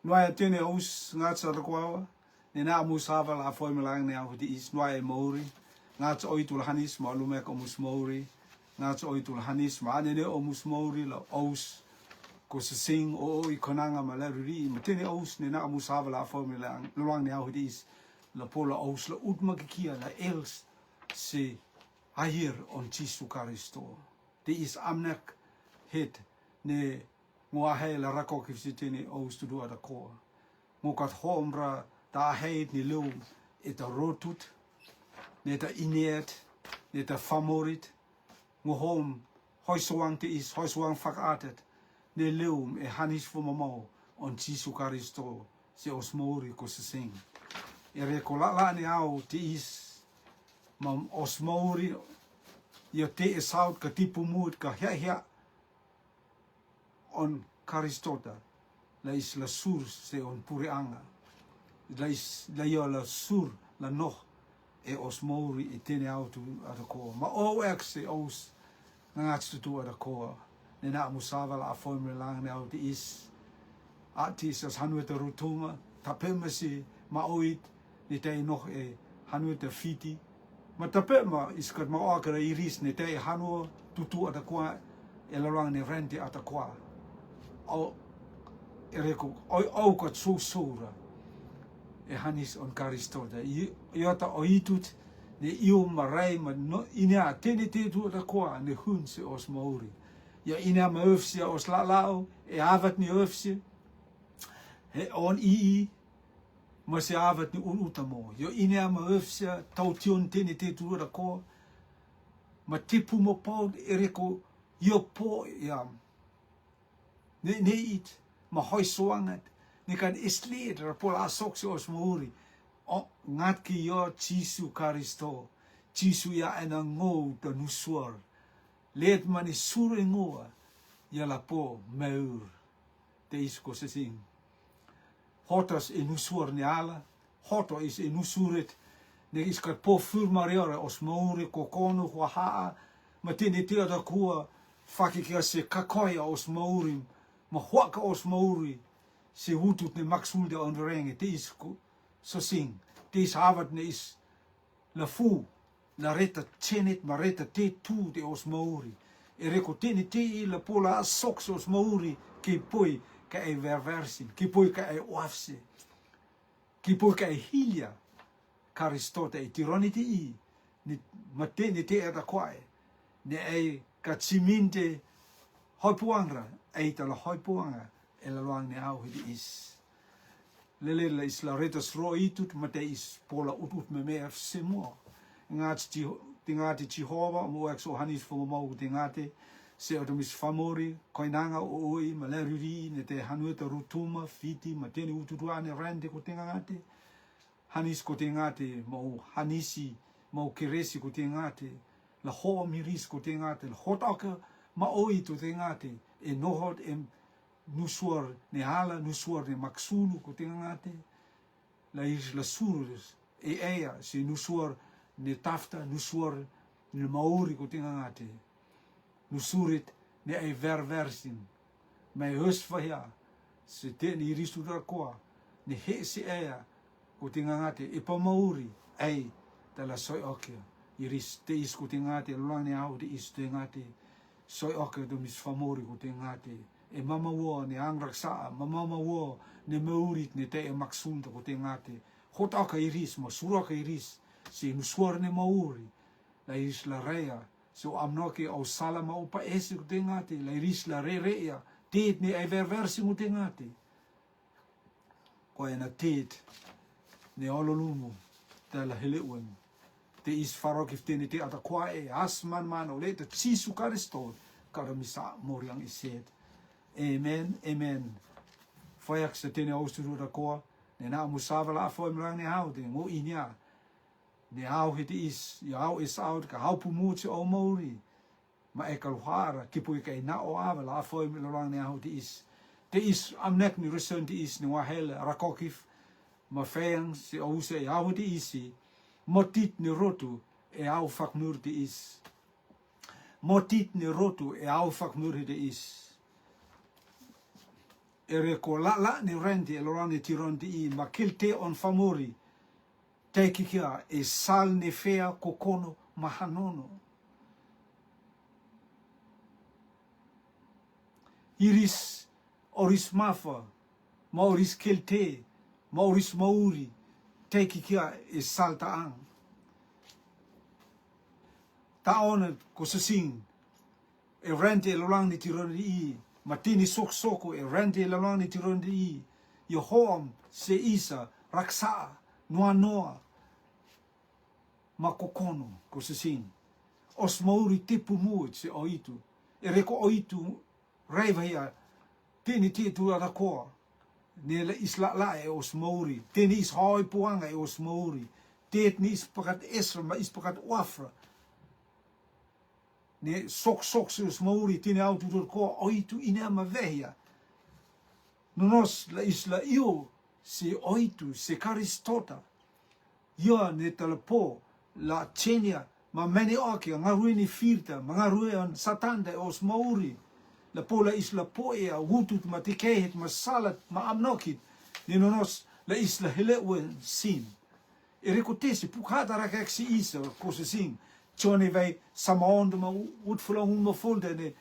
Noa tene aus ngat sa kwa ne na musava la foi melang ne au di is noa Maori ngat oitul hanis ma lume ko mus Maori ngat oitul hanis ma ne o mus Maori la aus ko se sing o I konanga ma la ri ma tene aus ne na musava la foi melang luang ne au di is la pola aus la utma kia la els se ahir on Jesu Karisto de is amnek het ne ngoa he la rako kifsitini o studua da ko mo kat hombra da heit ni lu et a rotut net a ineet net a favorit ngo hom hoiswang te is hoiswang fakatet ne leum e hanis fu mamo on Jesu Karisto se osmori ko se sing e rekola ne au te is mam osmori yo te e saut ka tipu moed ka hia on Karistota la is la sur se on purianga la is la yo la sur la noh e osmori e tene autu ada ko ma o ex e os ngats tu ada ko ne na musava la forme lang ne autu is artis as hanu te rutuma tapemasi ma oit ne te noch e hanu te fiti ma tapema is kat ma akara iris ne te hanu tu ada ko e la lang ne renti ada ko o ereko o kat sura e hanis on Karistota iota oitut ne iu marai ma no ina tene te tu da kwa ne hun se os Maori ja ina ma ofse os lalao e avat ni ofse he on ma se avat ni un utamo jo ina ma ofse taution tene te tu da kwa ma tipu mo po ereko yo po ja ne it ma hoi soangat ni kan isleder pola sokse os Maori o ngat ki yo Jesu Karisto Jesu ya ena ngo da nusuar let mani sure ngoa ya la po meur te isko se sing hotas e nusuar ni ala hoto is e nusuret ne iskat po fur mariora os Maori kokono wa haa ma tene te da kua fakikia se kakoia os Maori ma huaka os Maori se hutut ne maxul de onrenge te is so sing te is havat ne is la fu la reta chenet ma reta te tu de os Maori e reko tene te la pola soks os Maori ki poi ka e verversin ki poi ka e oafse ki poi ka e hilia Karistota e tironi te I ni matene te ada kwae ne e ka chiminte hoipuangra e ta la hoipuanga e la luang ne au hidi is lele la is la retas ro itut mate is pola utut me me semua ngati tingati Jehova mo exo hanis fo mo tingati se otomis famori koinanga oi maleruri ne te hanueta rutuma fiti mateni ututuane rende ko tingati hanis ko tingati mo hanisi mo kiresi ko tingati la ho miris ko tingati la hotaka ma oi to tingati e nohot em nusuar ne hala nusuar ne maksulu ko tingate la is la surus e ea se nusuar ne tafta nusuar ne Maori ko tingate nusurit ne e verversin mai husfaya se te ni risu da kwa ne he se ea ko tingate e pa Maori ai tala soi okia iris te is ko tingate lang ne au de is tingate soi okia do mis famori ko tingate e mama wo ne angraksa mama wo ne Maurit ne te e maxul ko tingate hota ka iris mo sura ka iris se nusuar ne Maori la is la rea so amnoki o salama o pa esi ko tingate la iris la rea tet ne e verversi ko tingate ko ena tet ne ololumu te la helewen te is farok iftene te ata kwa e asman man o le te Jesu Karisto karamisa moriang iset. Amen, amen. Fayak sa tene ausuru da koa, ne na musava la foi mrang ne hau de ngo inya. Ne hau hiti is, ya hau is out ka hau pumuche o Maori. Ma e kaluhara, kipu ka na o ava la foi mrang ne hau te is. Te is amnek ni reson te is ni wahel rakokif. Ma feyang se ause ya hau te isi. Motit ni rotu e hau fakmur te is. Motit ni rotu e hau fakmur te is. ere ko la ni renti e lorani tironti I ma kilte on famori te kikia e sal ne fea kokono mahanono. Iris oris mafa, mauris kilte, mauris mauri, te kikia e sal taang. Taona ko sasing e renti e lorani tironti I matini sok soko e renti e lorani tironti I yo hoam se isa raksa noa noa makokono ko sasing os mauri tipu muut se oitu e reko oitu raiva ia tini tu ada koa ne la isla la e os mauri tini is hoi puanga e os mauri tet ni ispakat esra ma ispakat wafra ne sok se os mauri tini autu dur koa oitu ina ma vehia nonos la isla io se oitu se karistota ia ne talapo la Chenia ma meni okia ngarui ni firta ngarui an satanda e os mauri la pola isla poea wutut ma tikehet ma salat ma amnokit ni nonos la isla helewen sin e rekotesi pukhata rakeksi isa kose sin chone vai samaondo ma utfula humo folde ne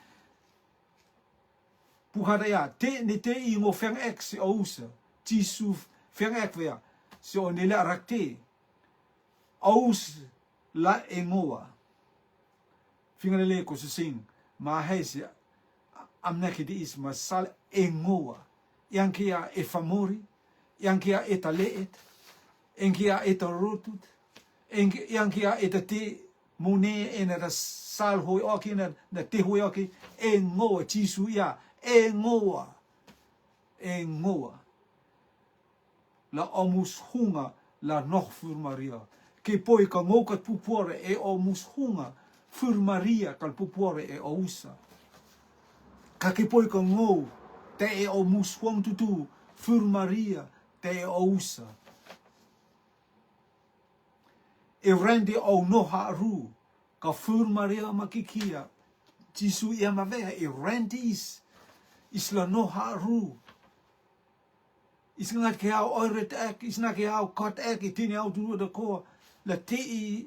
pukhata ya te ne te I ngo feng ex o usa tisu feng ek vea se onele arakte aus la engoa fingalele kose sin ma heisi amnaki di is masal engoa yang kia e famori yang kia e taleet yang kia e tarotut yang kia e te mune e na sal hoi oki na te hoi oki engoa tisu ia engoa la omus hunga la nog voor Maria ke poi ka ngokat pupore e omus hunga voor Maria kal pupore e ousa ka ke poi ka ngou te e o muswang tutu voor Maria te e ousa e rende o noha ru ka voor Maria makikia tisu ia mavea e rende isla noha ru isngat ke au oiret ek isngat ke au kot ek itini au dulu da ko la te I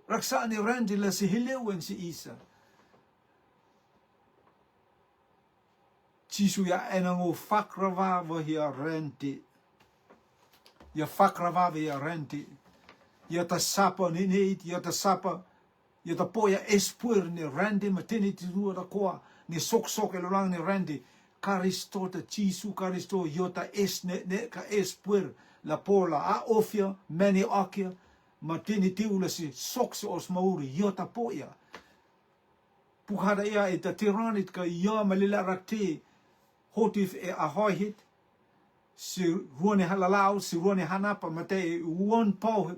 raksa ni rende la se hilewen si isa Tisu ya enango fakrava hia renti. Ya fakrava hia renti. Ya ta sapa ni ya ta sapa ya ta poya espur ni renti matini tiru da koa ni sok e lolang ni renti. Karisto ta tisu karisto yota es ne ka espur la pola a ofia meni akia matini tiula si sok se os mauri yota poya. Pukhada ia e ta tiranit ka ya malila rakti hotif e ahoihit si ruone halalau si ruone hanapa matei uon pau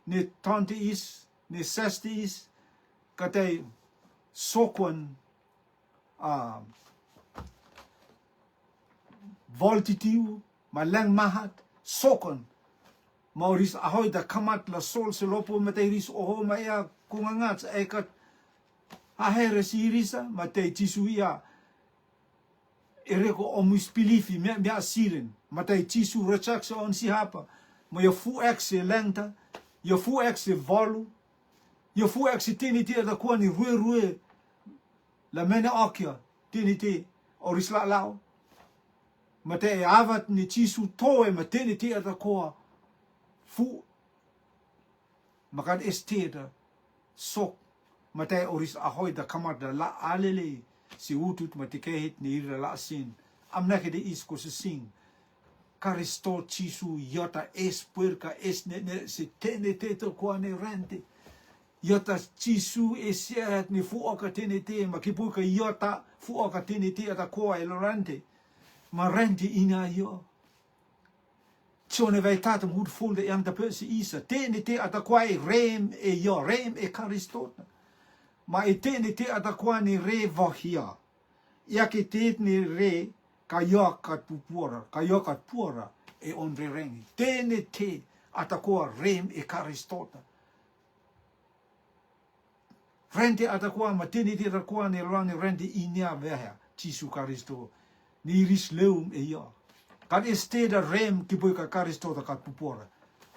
ne tante is ne sesti is katei sokwan voltitiu malang mahat sokon Maurice ahoy da kamat la sol se lopo matei ris oho maya kungangat ekat ahere sirisa matei tisuia ereko omus pilifi me asiren matai tisu rechaksa on si hapa mo yo fu exe lenta yo fu exe volu yo fu exe tiniti da kwani rue la mena akia tiniti orisla lao matai avat ni tisu toe matiniti da kwa fu makan esteda sok matai oris ahoy da kamar da la alele si utut matikehit ni ira la sin amnake de is ko sing karisto tisu yota es puerca es ne se tene teto kwa ne rente yota tisu esiat ni fu oka tene te ma kipuka yota fu oka tene te ata kwa el rente ma rente ina yo chone vai tatum goed voelde yang da persi isa tene te ata kwa rem e karistota ma e tene te atakwa ni re vohia. Ia ke te ni re ka yokat pupura e on re rengi. Tene te atakwa rem e karistota. Rente atakwa ma tene te atakwa ni rani rente inia veha tisu karisto. Ni ris leum e ia. Kat isteda rem ki boy ka karistota kat pupora.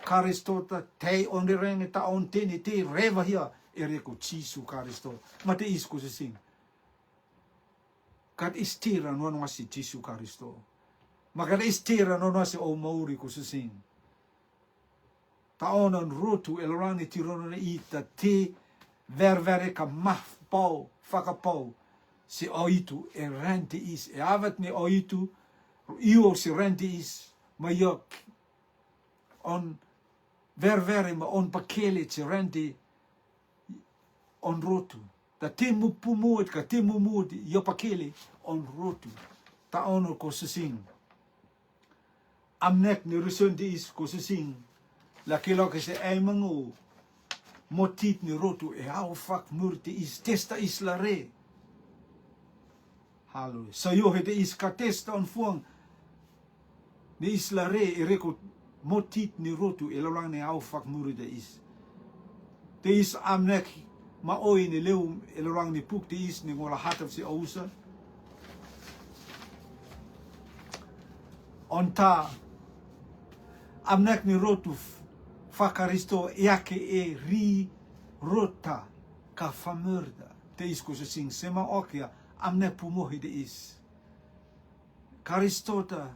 Karistota tei onde renge ta on teni te reva hia ereko chisu karisto. Mate isku se sing. Kat istira no wasi chisu karisto. Maka istira no wasi o mauri ku se sing. Ta onan rotu elorani tirona ita te ververe ka maf pau whakapau se oitu e rente is e avat ne oitu io se rente is ma io on ververe ma on pakele se rente on rotu ta temu pumuet ka temu muet io pakele on rotu ta ono ko sing amnek ne rusonde is ko sing la kelo ke se ai mangu motit ni rotu e au fak murte is testa is la re. Halleluja. Sa yo hete is ka testa on fuang ni is la re e reko motit ni rotu e lolang ne au fak murte is. Te is amnek ma oi ni leu e lolang ni puk te is ni ngola hataf si ausa. On ta amnek ni rotu fakaristo yake e ri rota ka famurda te isko se sing sema okia amne pumohi de is karistota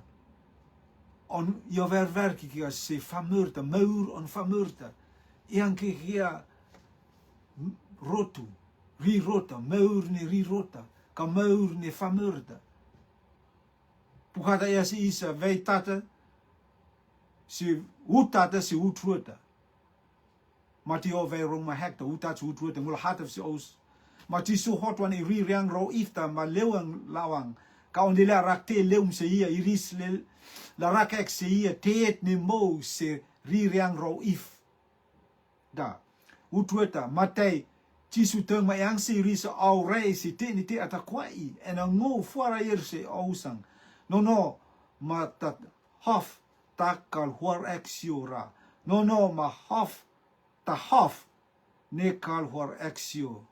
on jo verwerki kia se famurda maur on famurda yanke kia rotu ri rota maur ni ri rota ka maur ni famurda puhata ya si isa veitata si utata si utruta. Mati o ve rong ma hekta utat si utruta ngul hataf si os. Mati su hotwan i ri riang ro ifta ma lewang lawang. Ka on dila rakte leum se ia iris le la rakek se ia teet ni mo se ri riang ro if. Da. Utruta matei tisu teng ma yang si ri sa au rei si te ni te atakwai en a ngo fuara ir se ausang. No ma hof takal huar exiora. No ma hof ta hof ne kal huar exio.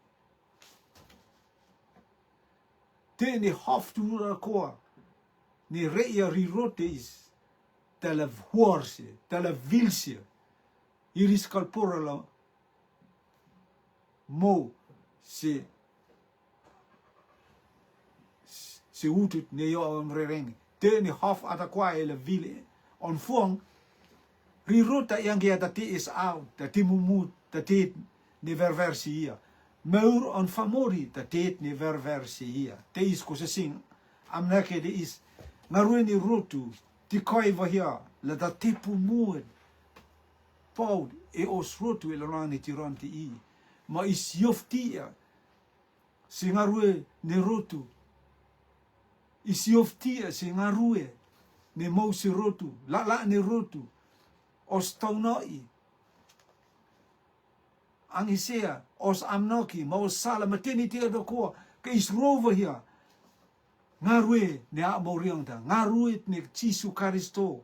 Te ni hof tu nura koa ni reia rirotes tele huarse, tele vilse. Iris kalpora la mo se utut ne yo amrereng. Te ni hof atakwa ele vile. On fuang rirota yang dia tati is out tati mumut tati ni verversi ia meur on famori tati ni verversi ia te is ko se sing amnake de is ngarueni rotu ti koi vahia la tati pumut pau e os rotu elorani tiranti i ma is yoftia singarue ne rotu is yoftia singarue ne mausi rotu, la ne rotu, os taunoi. Ang isea, os amnoki, maos sala mateni tia do koa, ke is rova hia. Ngarue ne a moriangta, ngarue ne chisu karisto.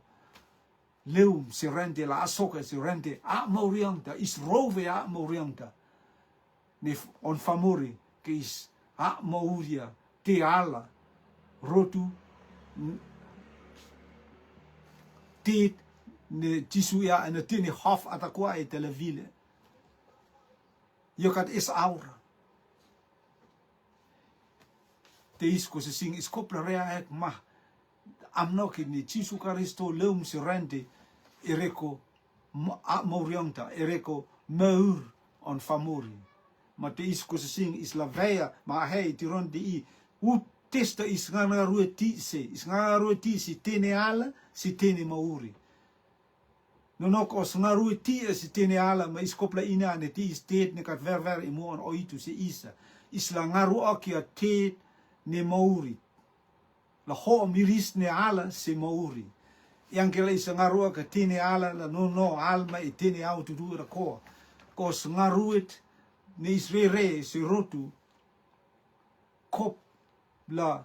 Leum si rente, la asoka si rente, a moriangta, is rove a moriangta. Ne on famori, ke is a mauria, te ala, rotu, tit ne tisu ya en het tini hof atakwa e televile. Jokat is aura. Te isko se sing is kopla rea ek ma. Amnoki ni tisu karisto leum si rente ereko moriangta ereko meur on famori. Ma te isko se sing is la veia ma hei tiron di i. U testa is ngana rue ti se. Is ngana rue ti si tene ala si tene mauri. Nonok os ngarui ti si tene ala ma iskopla ina ne ti state ne kat ver i mo on oitu se isa. Isla ngaru akia te ne mauri. La ho miris ne ala se mauri. Yang kela isa ngaru ka tene ala la no alma e tene au tu dura ko. Kos ngaruit ne isre se rotu kop la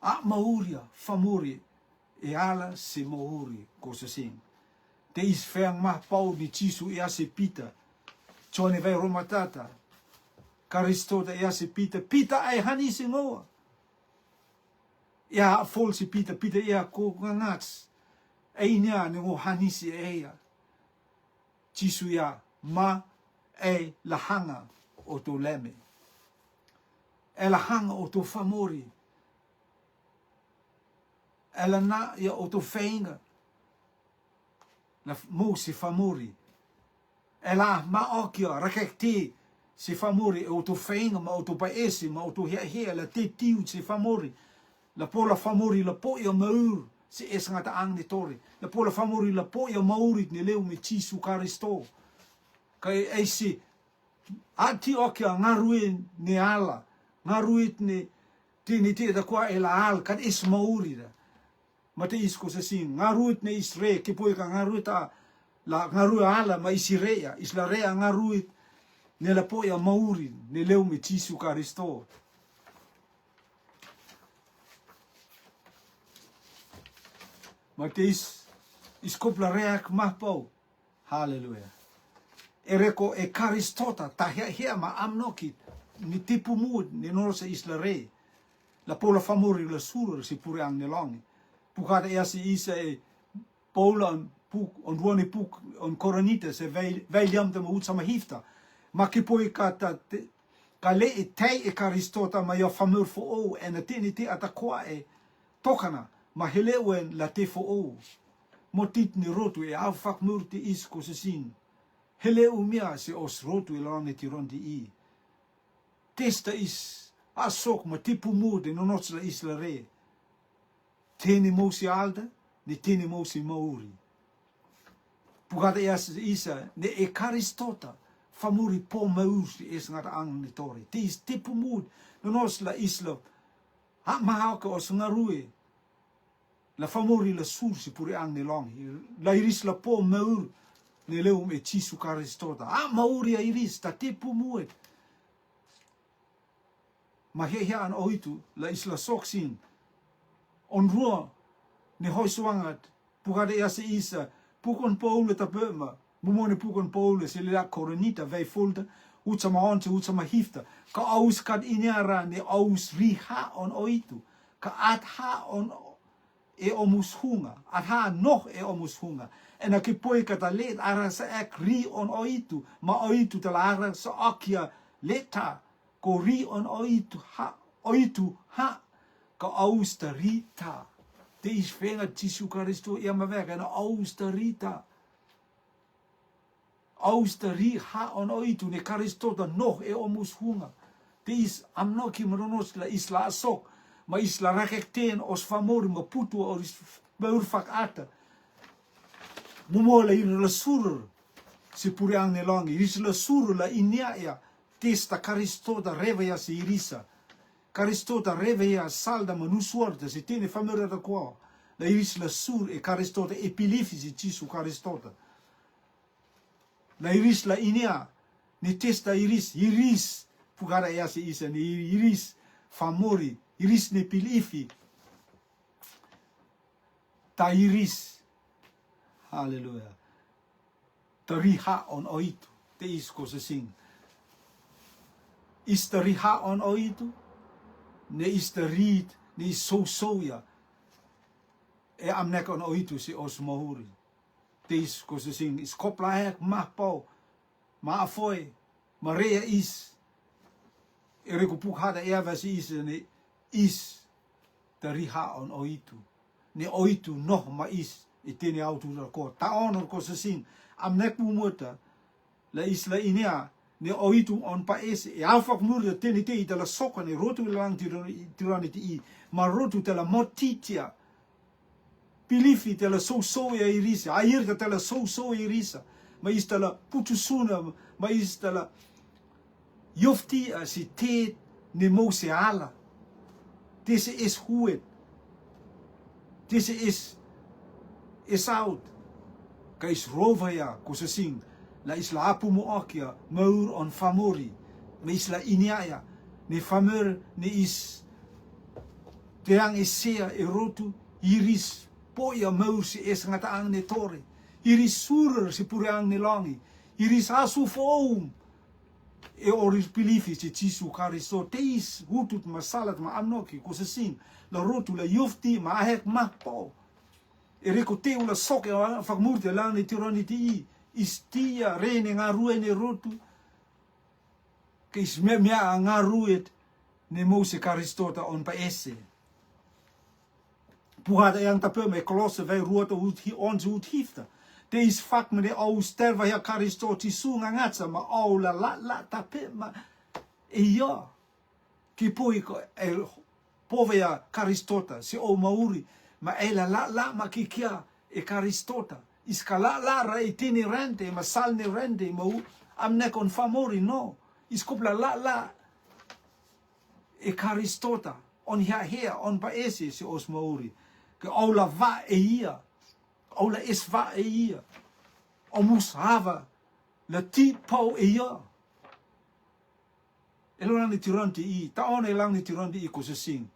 a mauria famuri e ala se mauri ko se sing. Te is feang mah pau ni chisu ea se pita. Chone vai romatata. Karistota ea se pita. Pita ai hani se ngoa. ia fol si pita ia ko ngats e nia ne ngo hanisi ia jisu ia ma e lahanga o to leme e lahanga o to famori e la na ia o to feinga la mo si famori e la ma okia rakekti si famori o to feinga ma o to paesi ma o to hia la te tiu si famori la pola famori la po ia maur si esngata ang ni tori la pola famori la po ia maurit ni leu me Jisu Karisto kai eisi ati okia ngarui ni ala ngaruit ni tini da kwa ela al kan is mauri da mate isko se sin ngaruit ni isre ki poi ka ngaruita la ngaru ala ma isirea isla rea ngaruit ne la po ia mauri ni leu me Jisu Karisto mate is kopla reak mahpau haleluya ereko e Karistota ta hia ma amnokit ni tipu mood ni norse isla re la pola famori la sur si pure ang nelongi pukada ia si isa e pola puk on ruani puk on koronita se vai jam te mo sama hifta ma ki poi kata ka le e tei e Karistota ma ia famur fo o en atiniti atakwa e tokana ma hele wen la te fo o motit ni rotu e au fak murti isko se sin hele umia se os rotu e lani tirondi i testa is asok ma tipu mude no notsla isla re teni mosi alda ni teni mosi mauri pugada isa ne e Karistota famuri po mausi es ngata ang ni tori tis tipu mude no notsla isla ha mahauka os ngarue la famuri la sursi puri ang ni longi la iris la po maur ne leu me Jisu Karistota mauri a iris ta tipu mude ma hea an oitu la isla soksin on rua ne hoisuangat pukada ia se isa pukon Paule ta pema mumone pukon Paule se la koronita vei fulta utsama onte utsama hifta ka aus kad inyara ne aus riha on oitu ka atha on e omus hunga atha noch e omus hunga en aki poi kata let ara sa ek ri on oitu ma oitu ta lara sa akia leta ko ri on oitu ha ka austarita te is venga Jisu Karisto ia mavega na austarita austari ha on oitu ne Karistota nog e omus hunga te is amnoki mronos la isla sok ma isla rakekten os famori ma putu os beurfak ata mumola in la sur si puriang nelongi is la sur la inia testa Karistota reveia si irisa Karistota reveia salda manusuarta si tene famera da qua la iris la sur e Karistota epilifisi Jisu Karistota la iris la inia ni testa iris pugara ia si isa ni iris famori iris ne pilifi ta iris haleluya teriha on oitu te isko se sing istariha on oitu ne istarit ne soya e amnek on oitu si os mahuri te isko se sing iskopla hek mahpau ma afoi maria is ereko pukhada eva si is ne is teriha on oitu ne oitu noh ma is itene autu ko ta on ko se sing amnek mumota la isla inia ne oitu on pa ese e afak murda teni te itala soka ne rotu lang tirani ti ma rotu tela motitia pilifi tela so ya irisa air tela so irisa ma istala putusuna ma istala yofti si te ne mose ala this is huet this is out kais rovaya kusasing la isla apu mo akia maur on famori me isla iniaya ne famur ne is teang isea erotu iris poia maur si es ngata ang ne iris surur si puriang ne longi iris asu foum e oris pilifi se Jesu Karisto teis hutut masalat ma amnoki ko sing la rotu la yufti ma ahek mahpo e reko te ula soke fakmurte la ni tironi ti istia rene ngarue ne rotu ke isme mea ngaruet ne Mose Karistota on pa esse puhada yang tape me Kolosse vai ruota onze uthifta te is fak me de au sterva ya Karistoti sunga ngatsa ma au la tape ma e ya ki pui ko el pove ya Karistota si o mauri ma e la ma ki kia e Karistota iska la ra e tini rente ma salne rente ma amne kon famori no iskopla la e Karistota on hea on pa ese si os mauri ke aula va e ia aula es va e ia o musava la ti pau e ia elo ni tiranti i ta on e lang ni tiranti i ko se sing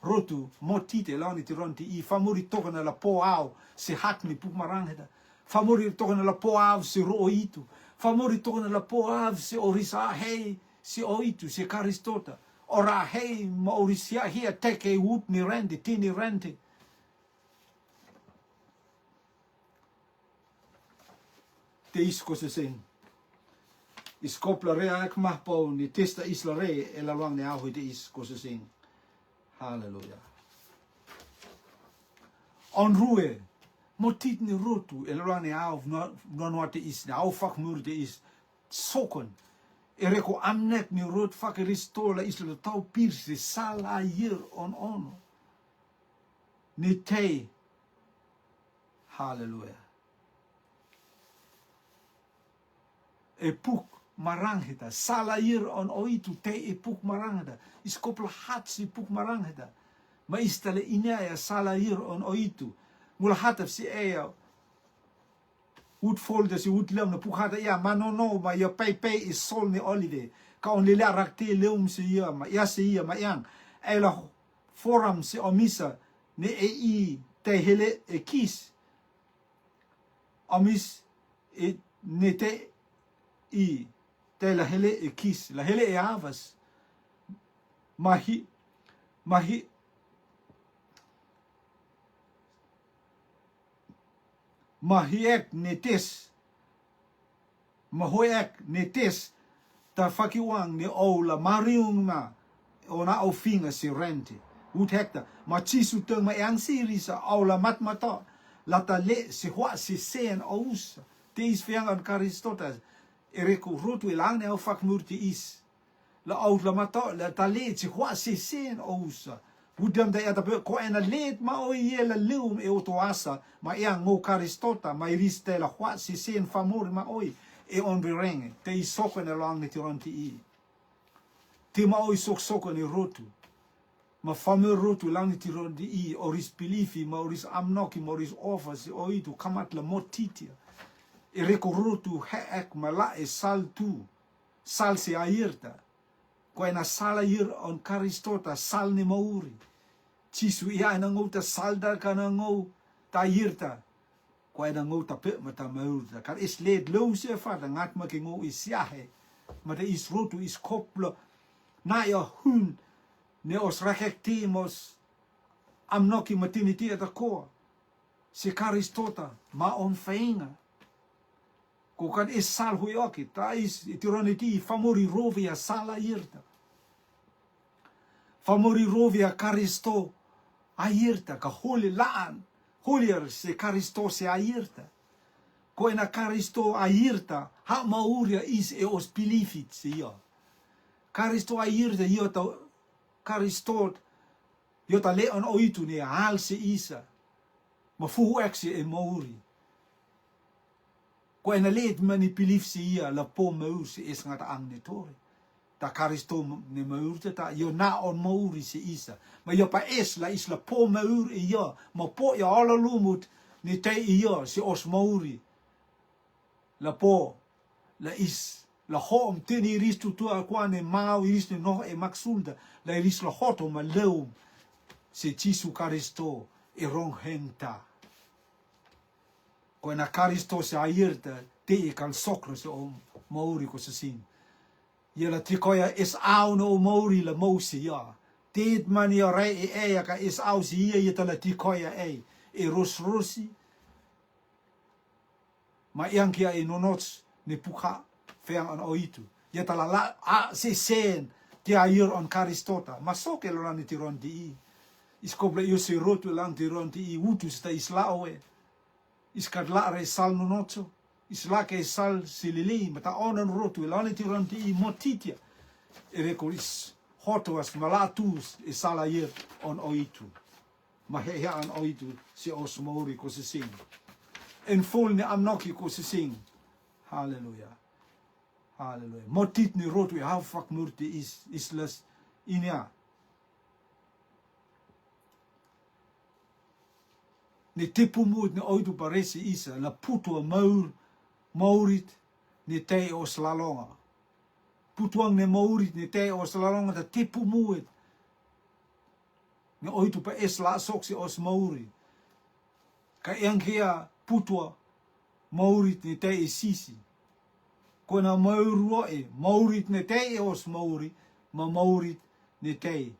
rotu motite lang ni tiranti i famuri toka na la po au se hak ni puk marang heda famuri toka na la po au se ro itu famuri toka na la po au se orisa hei se oitu se Karistota ora hei ma orisia hia teke ut ni rente tini rente te isko se sing iskopla rea ek mahpau ni testa isla re e la luang ne au te isko se sing hallelujah on rue motit ni rotu e la luang ne au no te is na au fak mur te is sokon e reko amnek ni rot fak ristola isla tau pirse sala year on ono ni te hallelujah e puk marangheta sala year on oitu te e puk marangheta iskopla hatsi puk marangheta ma istale inaya sala year on oitu mula hataf si ea utfolder si utlam na puk hata ia manono ma ya pei is sol ni olive ka on lila rakte leum si ia ma ya si ia ma yang ela forum si omisa ne e i te hele e kis omis e ne te i te la hele e kis la hele e avas mahi mahiek netes mahoek netes ta fakiwang ne o la mariung na ona o finga si rente ut hekta ma chisu teng ma yang sirisa au la matmata la ta le si hwa si sen aus te is fiang an Karistota ereko rotu elang ne au fakmurti is la au la mata la ta le si hwa si sen aus Udam da yata ko ena let ma o yela leum e otoasa ma ia ngo Karistota ma iriste la hwa si sen famor ma oi e on bireng te isoko na lang ni tiranti i te ma oi sok ni rotu ma famor rotu lang ni tiranti i oris pilifi ma oris amnoki ma oris ofas oi tu kamat la motitia e reko rotu heek ma la e sal tu sal se airta ko ena sala ir on Karistota sal ni mauri Chisu ia na ngota salda kana ngou ta yirta ko ena ngota pe mata maurta kan is led lo se fa ngat ma ke ngou is yahe ma de is rotu is koplo na ya hun ne os rakektimos amnoki matiniti ata ko se Karistota ma on feinga ko kan is sal huyoki ta is tironiti famori rovia sala yirta famori rovia Karisto airta ka holi laan holier se Karisto se airta ko ena Karisto airta ha mauria is e os pilifit se ia Karisto airta ia ta Karisto ia ta le on oitu ne hal se isa ma fu exe e mauri ko ena let mani pilif se ia la po mau se es ngata ang ne tori ta Karisto ne maurte ta yo na on mauri se isa ma yo pa es la isla po maur e yo ma po ya ala lumut ni te iyo si os mauri la po la is la hom tini ristu tu akwane mau iris no e maxulda la iris la hoto ma leum se Jesu Karisto e rong henta ko na Karisto se airta te e kal sokro se o mauri ko se sin ia la tikoia is au no Maori la mausi ia. Tit mani o rei e ka is au si ia ta la tikoia e rosi. Ma iankia e nonots ni puka feang an oitu. Ia ta la a se sen te air on karistota. Ma soke lo ni tiron di. Iskobla io se rotu lang tiron di utu sta islaoe. Iskadla re sal nonotso. Isla ke sal silili mata onan rotu lani tiron di motitia. Erekoris hotoas malatus e sala air on oitu. Ma hea an oitu si os Maori ko se sing. En vol ni amnoki ko se sing. Hallelujah. Hallelujah. Motit ni rotu e hau fak murti islas inia. Ni tipu moed ni oitu paresi isa la putua maurit ni te o slalonga. Putuang ni maurit ni te o slalonga ta tipu moed. Ni oitu pa esla soksi os mauri. Ka iankia putua maurit ni te sisi. Kona maurua maurit ni te os mauri, ma maurit ni te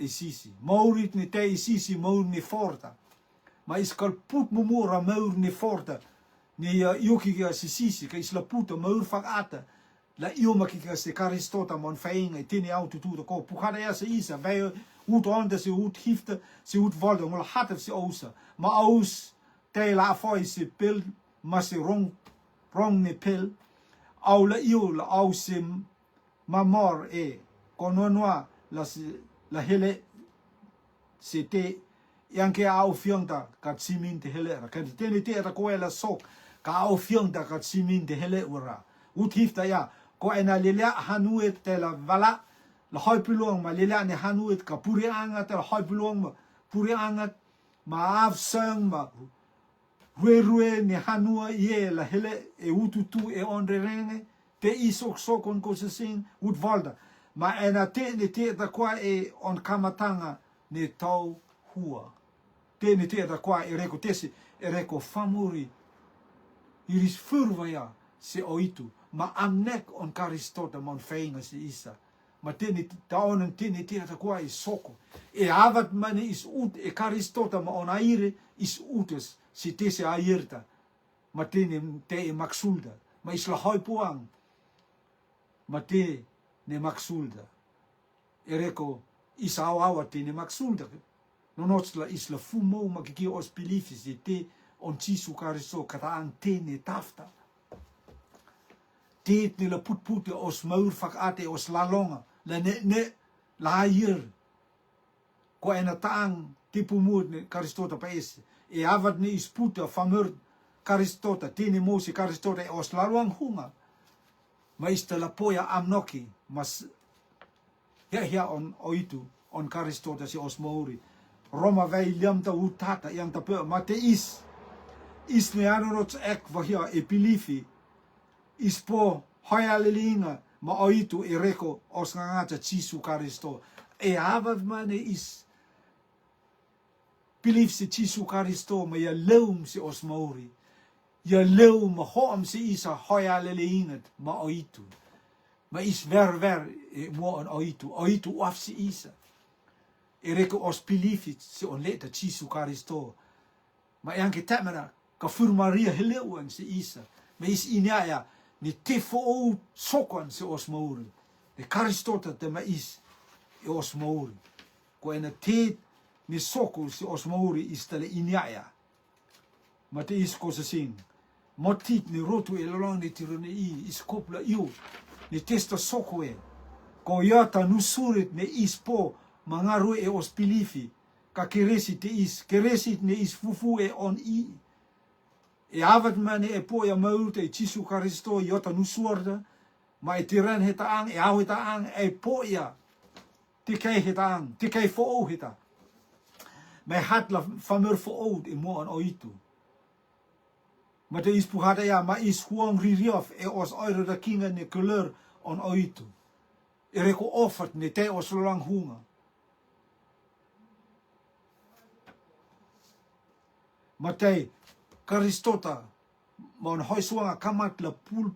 sisi. Maurit ni te sisi maur ni forta. Ma iskal put mumura maur ni forta. Ni yuki kia sisi, ka isla puta maur fakata. La io makika se karistota mon fainga e tini au tutu da ko pukhada ya se isa vei ut onda se ut hifte se ut volda ngol hatef se ousa ma aus te la foi se pil ma se rong ne pil au la io la au se mamor e kononoa la hele se te yanke au fiongta ka simin te hele ra ka tini te ra ko la sok ka au fiongta ka simin te hele ura ut hifta ya ko ena lelea hanuet te la vala la hoi piluang ma lelea ne hanuet ka puri anga te la hoi piluang ma puri anga ma avsang ma rue ne hanua ye la hele e ututu e onre renge te isok sokon ko se sing ut valda ma ena te ne te da kwa e on kamatanga ne tau hua te ne te da kwa e reko tesi e reko famuri iris furva ya se oitu ma amnek on karistota mon feinga si isa. Ma tini taonen tini tira ta kwa is soko. E avat mane is ut e karistota ma on aire is utes si te se airta. Ma tini te e maksulda. Ma isla hoi puang. Ma te ne maksulda. E reko is awa te ne maksulda. Nonotsla isla fumo ma kiki os pilifis e te on tisu karisto kataang te ne tafta. Tit ni la put os maur fakate os lalonga la ne la hier ko ena taang tipu moed ni karistota paes e avat ni isputa famur karistota tini mosi karistota e os lalong hunga ma ista la poya amnoki mas ya on oitu on karistota si os mauri Roma vei liam ta utata yang ta pe ma te is ne anorots ek vahia e pilifi ispo hoia lelinga ma oitu e reko os ngangata Jesu Karisto e ava mane is believe se Jesu Karisto ma ia leum se os Maori ia leum ma hoam se isa hoia lelinga ma oitu ma is ver e mo an oitu af se isa e reko os believe se on leta Jesu Karisto ma anche tamara ka furmaria heleuan se isa ma is inia ni te fo'ou sokon se os Maori. Ne karistota te mais e os Maori. Ko ena te ni soko se os Maori istale iniaya. Ma te isko se sing. Motit ni rotu e lalong ni tirone i iskopla iu. Ni testa soko e. Ko iata nusurit ne ispo mangaru e os pilifi. Ka keresi te keresi ne is fufu e on i. E avat mane e po ya maur te Jesu Karisto iota nusuarda ma e tiran hetaang e au hetaang e po ya te kei hetaang te kei fo'ou heta me hat la famur fo'ou e mo an oitu ma te ispuhata ya ma is huang ririof e os oiro da kinga ne kleur on oitu e reko offert ne te os lang hunga ma te Karistota mon hoi suanga kamat la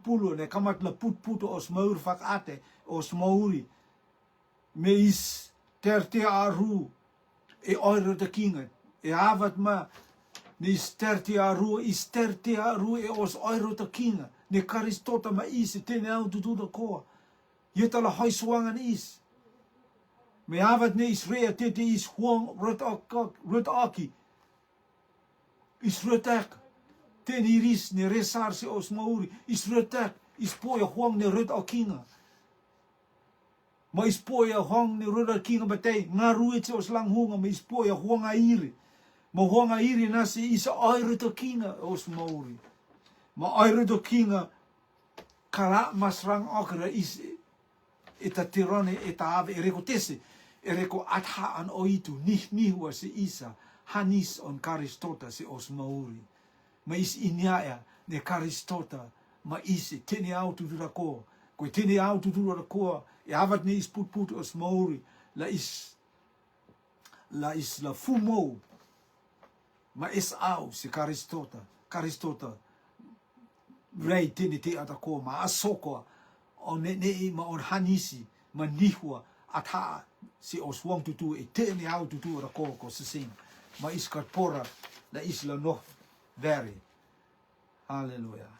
pul ne kamat la put os maur fak ate os mauri me is terte aru e oiro te kinga e avat ma ne is terte aru e os oiro te kinga ne karistota ma is e tene au tutu da koa yeta la hoi suanga ni is me avat ne is rea tete is huang rut aki is rutak ten iris ne resar se os mauri is rutak is poia huang ne rut akinga ma is poia huang ne rut akinga batei ngaru se os lang hunga ma is poia huang airi ma huang airi nasi is oiro to kinga os mauri ma oiro to kinga kala masrang okra is eta tirone eta ave ereko tese ereko atha an oitu nih wa se isa hanis on karistota se os mauri ma is inyaya ne karistota ma is tene au tu ko ko tene au tu ko e avat ne is put os mauri la is la fumo ma is au se karistota rei tene te atako ma asoko on ne ma on hanisi ma nihua atha si os wong tutu e tene au tutu ko se sing ma is pora la is la no very hallelujah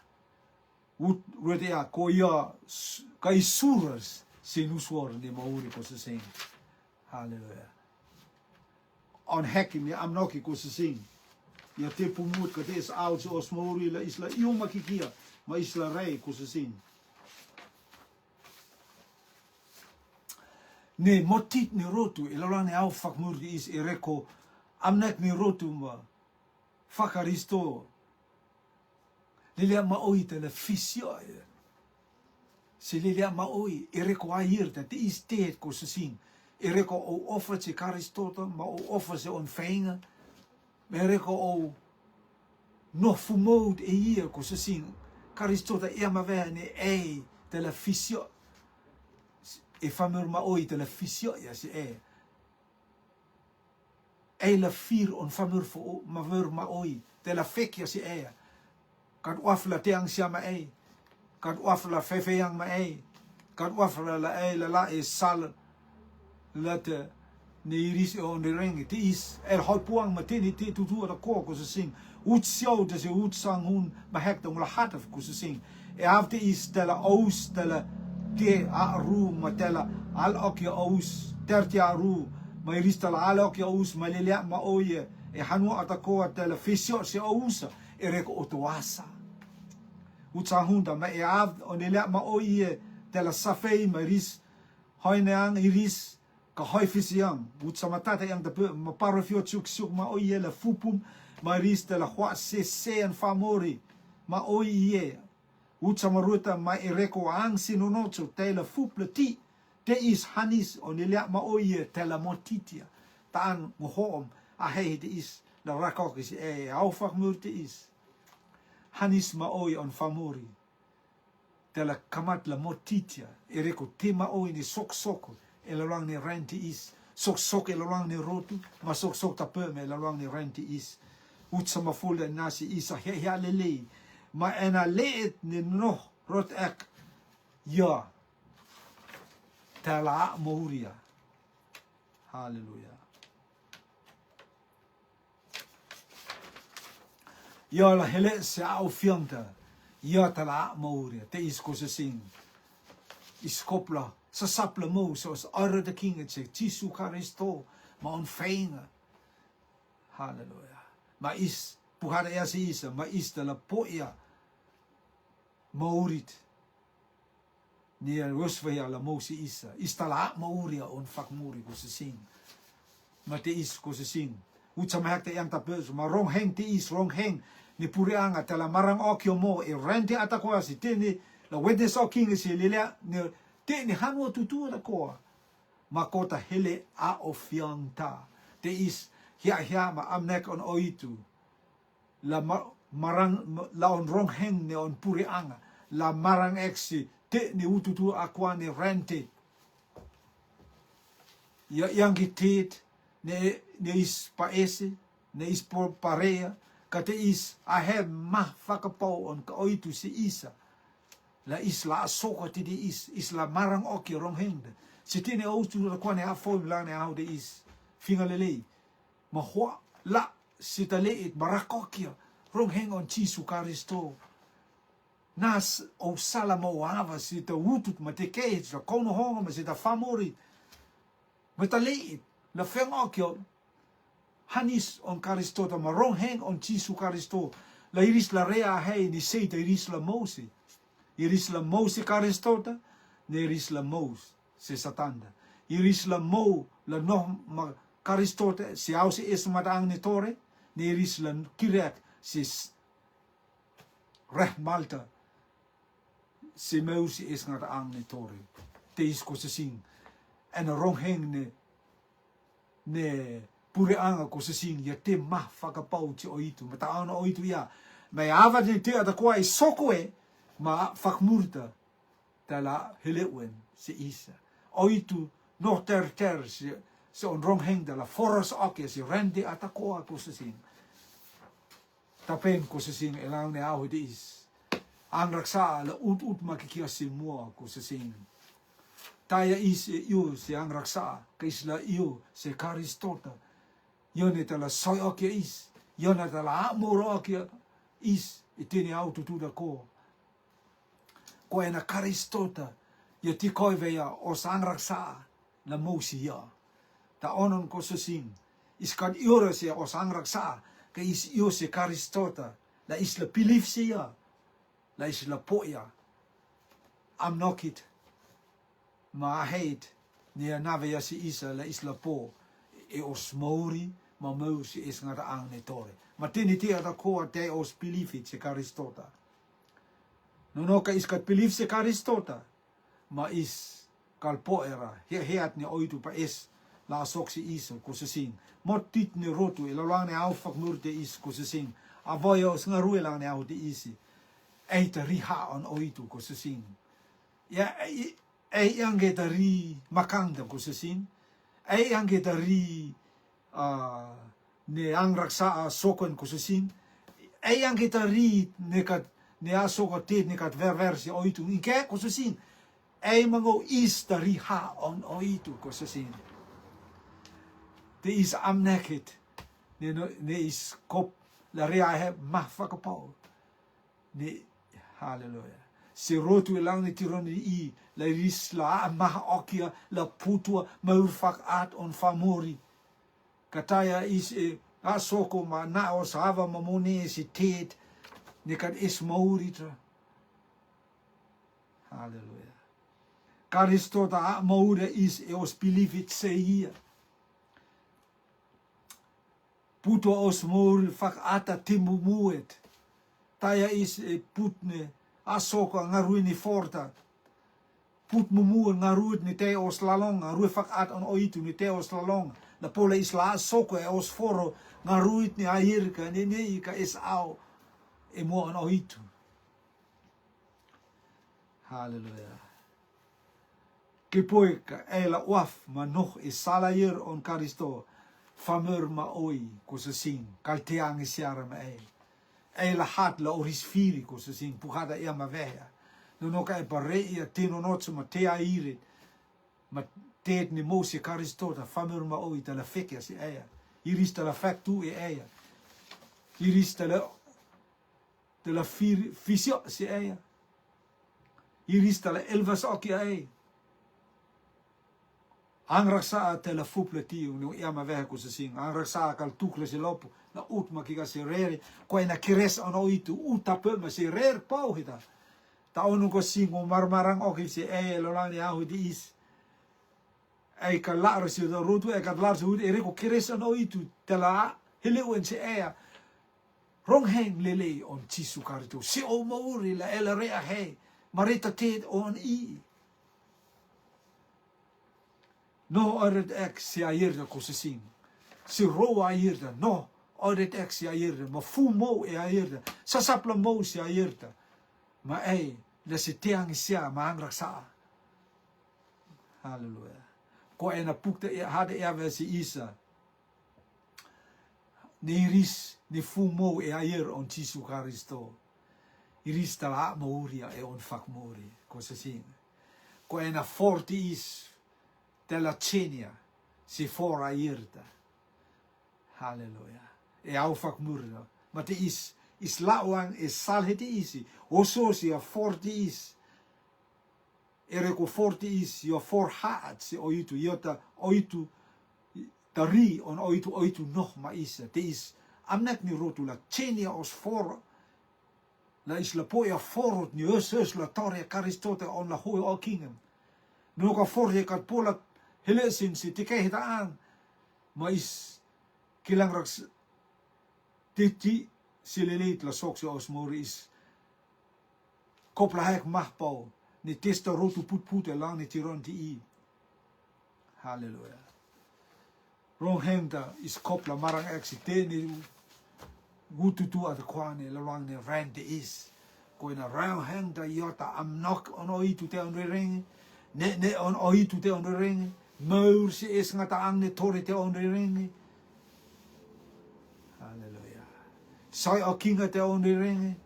ut rodea ko ya kai suras se nuswor ne mauri ko se sing hallelujah on hacking me am noki ko se sing ya te pumut ka te is out os mauri la is la iuma kikia ma is la rei ko se sing ne motit ni rotu e lorane au fakmurdi is ereko amnet ni rotu ma fakaristo lilia ma oi te fisio se lilia ma oi ereko air te is te ko se sin ereko o offer se karistota ma o offer se on feinga ereko o no fumod e hier ko se sin karistota e ma vene e te la fisio e famur ma oi te la fisio ja se e la fir on famur fo ma oi te la fek ja se kan wafla te ang siya ma kan wafla fefe yang ma kan wafla la sal la te ne iris on de ring te is hot puang ma te ni te tutu da ko se sing ut sio de se ut sang hun ma hek dong la hat of ko se sing afte is te la aus te la te a ru matela al okya aus tertia ru ma irista la al okya aus malele ma oye e hanu atako atela fisio se ousa ereko otoasa utsahunda ma e av onele ma oye tela safei ma ris hoineang iris ka hoi fisiang utsamatata yang de ma parofio tsuk ma oye la fupum ma ris tela hwa se en famori ma oye utsamaruta ma ereko ang sinonotso tela fupleti te is hanis onele ma oye tela motitia taan mohom a he te is la rakokis au fakmurte is hanis ma oi on famori tela kamat la motitia ereko tema oi ni sok e la lang ni renti is sok e la lang ni rotu ma sok ta me la lang ni renti is utsama fulda nasi is he lele ma ena leet ni no rot ek ja tela moria hallelujah ja la hele se au fianta ja tela moria te is ko se sing is kopla sa sapla mo so are the king et se tisu karisto ma on feinga hallelujah ma is puhara ya se isa ma is de la poia maurit ni rosvea la mo se isa is tala mauria on fakmuri ko se sing ma te is ko se sing utsama te yang tapes ma rong heng te is rong heng ni purianga tela marang okyo mo e rente atako si teni la witness o king si lele ni te ni hanu tutu da ko ma kota hele a ofianta te is hia ma amnek on oitu la marang la on rong heng ne on purianga la marang exi te ni ututu akwane rente yang gitit ne is paese ne is por parea kate is ahe mah fakapau on ka oitu si isa. La isla soka ti di isla marang oki rong hengde. Si tine outu la kwane a foi la ne au de is. Finga lelei. Ma hoa la si ta leit barakokia rong heng on Jesu Karisto. Nas o sala mo ava si ta wutut ma te kei sa kono honga ma si ta famori. Ma ta leit la feng okio hanis on Karisto ta ma rong heng on Jesu Karisto. La iris la rea hei ni seita iris la mosi. Iris la mosi Karistota, ne iris la mos se satanda. Iris la mo la no ma Karistota si au se es matang ni tore, ne iris la kirek si reh malta si meu si es ngatang ni tore. Te is ko se sing. En rong heng ne pure anga ko se sing ya te mah whakapau ti o itu. Mata ana o itu ia. Mai awa ni te ata kuai soko e, ma fakmurta tala heleuen se isa. O itu no ter se on rong heng dala foros oke se rende atakoa ko se sing. Tapen ko se sing elang ne au de is. Ang raksa la ut makikia si mua ko se sing. Taya is io se ang raksa ka isla io se Karistota. Yone tala soi oke is. Yone tala amoro oke is. Itini au tutuda ko. Ko ena Karistota ia ti koivea o sang raksa na mosi ia. Ta onon ko sing iskan iora se o sang raksa ka is io se Karistota la isla pilif se ia la isla poia am nokit ma hate ni navea si isa la isla po e os mauri ma mau si is ngata ang ne tore ma tini ti ata ko te os pilifit se Karistota. No ka iskat pilif se Karistota, ma is kalpo era, heat ni oitu pa es la sok si iso ko se sing. Motit ni rotu, ilalang ni au fakmurte is ko se sing. Avoyo sngarue lang ni au di isi. Eita riha on oitu ko se sing. Ya, yang kita ri makanda ko se sing. Yang kita ri ni ang raksa sokon ko se sing. Yang kita ri nekat ne aso ko tit ne kat versi oitu ike ko se sing mango is ta riha on oitu ko se sing te is am naked ne is kop la ria he mafakapau ne hallelujah se rotu lang ne tironi I la risla ma okia la putua maurfak at on famori kataya is asoko ma na osava mamone si tit nikat is mauritra. Halleluja. Karistota maure is eos pilifit seia. Puto os maur fak ata timumuet. Taya is putne asoko ngaruini forta. Put mumu ngaruit ni te os lalong ngaruit fak at on oitu ni te os lalong. Na pola is la asoko eos foro ngaruit ni airka ni ka is au. E mo an oitu. Halleluja. Ke poika e la waf ma nog e salayer on Karisto famur ma oi ko se sing kalteang siara ma e la hat la oris firi ko se sing puhada e ma vea no ka e pare e tino notso ma te aire ma te ni mo se Karisto ta famur ma oi ta la fekia si e iris ta la factu e iris ta la fisio si e iris ta la elvas oki e ang raksa te la fuple tiu no iama vehe ko se sing ang raksa kal tukle se lopo na ut ma kika se rere ko na kires ono itu utape ma se rer pau hita ta onu ko sing o marmarang oki se lo lang ni ahu di is ka lar se do rotu ka lar se hud ere ko kires ono itu te la hele wen se rong heng lele on Jesu Karisto se o mauri la ela rea he marita te on I no oret ek si airda ko se sing. Si roa airda, no oret ek si airda. Ma fu mo e airda. Sasapla mo si airda. Ma la si teang sia ma ang raksa. Halleluja. Ko na pukta hade eve si isa. ni iris ni fumo e air on Jesu Karisto. Iris tala mauria e on fak muri. Ko sasing. Ko ena forti is della cenia si fora irta. Halleluja. E au fak murda. Maar te is lawang e salhete isi. Oso si a forti is. Ere ko forti is yo for haat si oitu yota oitu tari on oitu nog ma isa. Te is amnek ni rotu la cenia os for la is la poia forot ni us la toria Karistote on la hoi o kingdom. No ka for je kat pola hele sin si te kei hita aan. Ma is kilang raks titi sileleit la soksi os mori is kopla hek mahpau ni testa rotu put e lang ni tiron ti i. Halleluja. Rong hemta is kopla marang eksi te ni gututu at kwane la lang ni rente is. Ko ina rong hemta yota am nok on oitu te on ring. Ne on oitu te on ring. Maur si is ngata ang ni tori te on ring. Halleluja. Sai o kinga te on ring.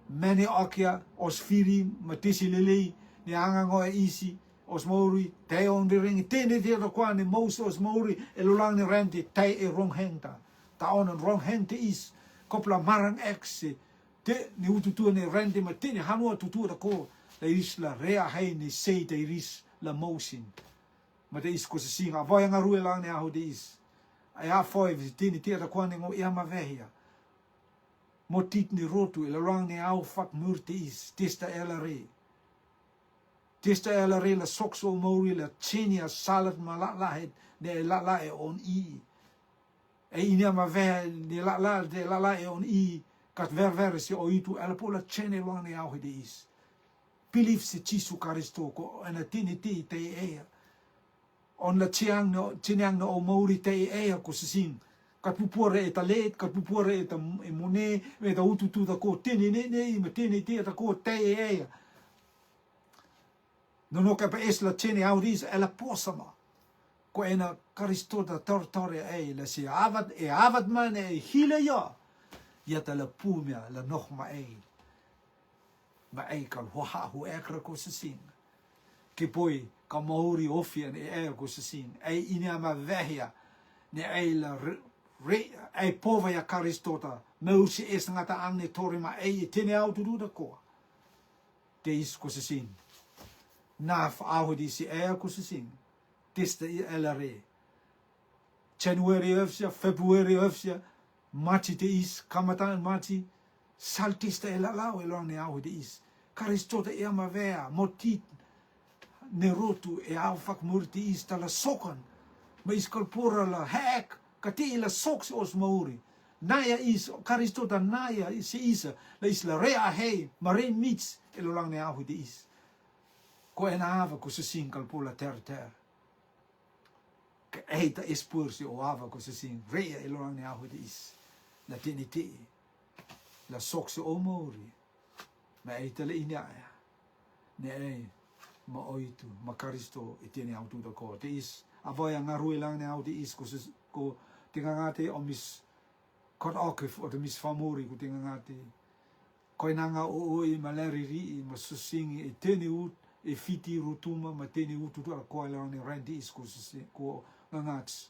Meni akia os firi matisi lelei ni anga ngoe isi os mauri te on ring. Tene te to kwane mous os mauri e lulang ni rente te e rong hengta. Ta on rong hengte is kopla marang exe te ni ututu ni rente ma te ni hanua tutu da ko la is la rea hei ni sei te iris la mosin. Ma te is ko se singa voya nga rue lang ni aho de is. Ai a foi te ni te da kwane ngo ia ma vehia. Motit ni rotu e lang ni au fak murte is testa elare. Testa elare la sokso mauri la chenia salat ma la het ne la e on i. E inia ma ve ni la de la e on i kat ver si oitu ela pola chene lang ni au de is. Pilif si Jesu Karisto ko ana tini te ea. On la chiang no o mauri te ea ko sing. Kat pupore e talet, kat pupore e ta mone, me ta ututu da ko tini ne, me tini te ta ko te ea. No ka pa es la chene au dis ela posama. Ko ena Karisto da tortore e la si avat man e hile ya. Ya ta la pumia la nog ma e. Ma e kan ho ekra ko sing. Ke poi ka mauri ofia e ko sing. E inia ma vehia ne e la ai pova ya Karistota meu si es ngata ang ne tori ma e tene au tu da ko te is ko se sin naf au di si e ko se sin testa elare January ofsia February ofsia machi te is kamata machi saltista elalau elong ne au di is Karistota e ma vea motit ne rotu e au fak murti is tala sokan ma is kalpura la hek kati la soks os mauri. Naya is Karistota naya si isa la isla rea hei marin mits elo lang ne ahu di is. Ko ena ava ko se sing kalpula ter. Ka eita espursi o ava ko se sing rea elo lang ne ahu di is. La tiniti la soks o mauri. Ma eita la inaya. Ne ei ma oitu ma Karisto itene autu da ko te is avoya ngarui lang ne ahu di is ko tingangate o mis kot okif o te mis famuri ku tingangate ko nanga o i maleri ri ma susingi e teni ut e fiti rutuma ma teni ut tu ko la ni rendi is ko ngats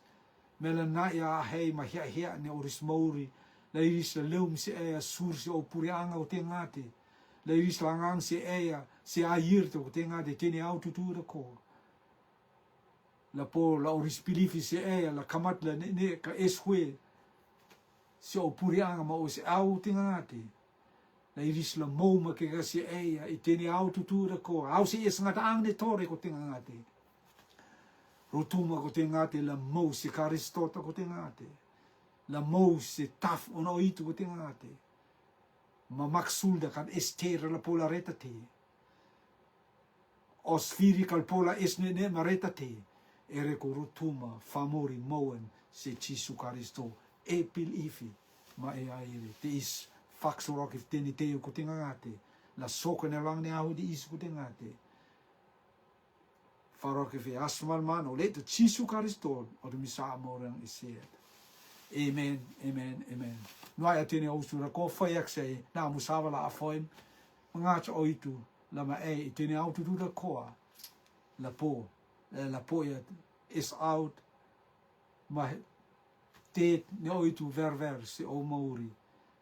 melana ya hei ma hia ne oris mauri la iris la leum si e sursi o purianga o tingate la iris langang si e si air to tingate teni autu tu ko la po la oris pilifi se e la kamat la ne ka eswe se o purianga ma o se au tingati la iris la moma ke ka se e teni au tutura ko au se es ngata ang ne tore ko tingati rutuma ko tingati la mo se Karistota ko tingati la mo se taf ono itu ko tingati ma maksulda kan estera la pola reta te os firikal pola esne ne mareta te ere ko rutuma famori moen se Jesu Karisto e pilifi ma e aire te is faksorok if teni te ko tingate la soka ne lang ne ahu di is ko tingate Faro ke fe asmal man o le te Jesu Kristo o te misa amorang isiet. Amen, amen, amen. Noai atene o sura ko fai ak sei na musawa la afoin ngach o itu lama e tene au tu da koa la po ya is out ma te ne o itu ver se o mauri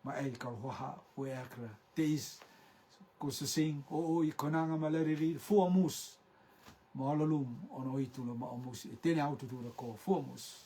ma e kal hoa o akra te is ko se sing o I konanga maleri fu amus ma lalum ono itu la ma amus tene au tu da ko fu amus